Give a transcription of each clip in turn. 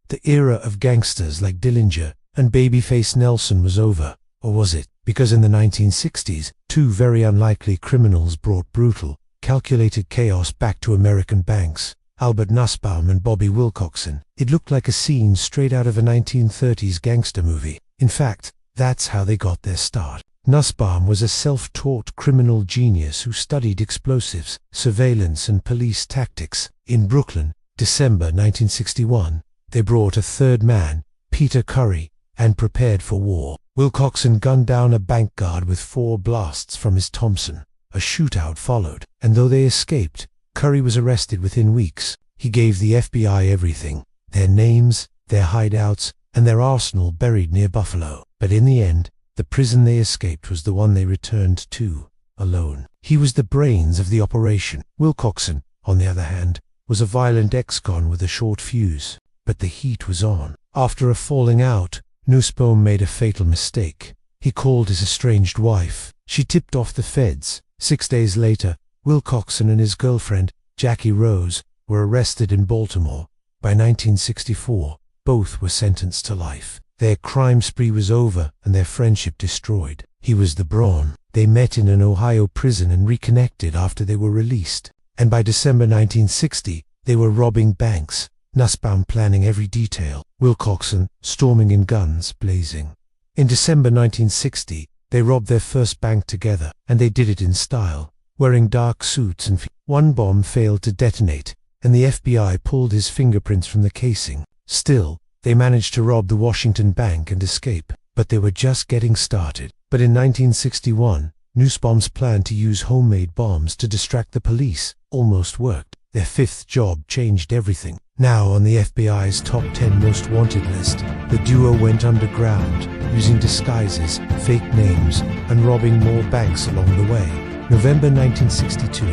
The era of gangsters like Dillinger and Babyface Nelson was over. Or was it? Because in the 1960s, two very unlikely criminals brought brutal, calculated chaos back to American banks. Albert Nussbaum and Bobby Wilcoxson. It looked like a scene straight out of a 1930s gangster movie. In fact, that's how they got their start. Nussbaum was a self-taught criminal genius who studied explosives, surveillance and police tactics. In Brooklyn, December 1961, they brought a third man, Peter Curry, and prepared for war. Wilcoxson gunned down a bank guard with 4 blasts from his Thompson. A shootout followed, and though they escaped, Curry was arrested within weeks. He gave the FBI everything: their names, their hideouts, and their arsenal buried near Buffalo. But in the end, the prison they escaped was the one they returned to, alone. He was the brains of the operation. Wilcoxson, on the other hand, was a violent ex-con with a short fuse. But the heat was on. After a falling out, Nussbaum made a fatal mistake. He called his estranged wife. She tipped off the feds. 6 days later, Wilcoxson and his girlfriend, Jackie Rose, were arrested in Baltimore. By 1964, both were sentenced to life. Their crime spree was over and their friendship destroyed. He was the brawn. They met in an Ohio prison and reconnected after they were released. And by December 1960, they were robbing banks, Nussbaum planning every detail, Wilcoxson storming in guns blazing. In December 1960, they robbed their first bank together, and they did it in style, wearing dark suits and one bomb failed to detonate, and the FBI pulled his fingerprints from the casing. Still, they managed to rob the Washington Bank and escape, but they were just getting started. But in 1961, Nussbaum's plan to use homemade bombs to distract the police almost worked. Their 5th job changed everything. Now on the FBI's top 10 most wanted list, the duo went underground, using disguises, fake names, and robbing more banks along the way. November 1962,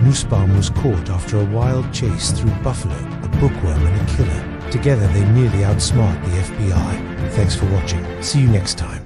Nussbaum was caught after a wild chase through Buffalo, a bookworm and a killer. Together they nearly outsmart the FBI. Thanks for watching. See you next time.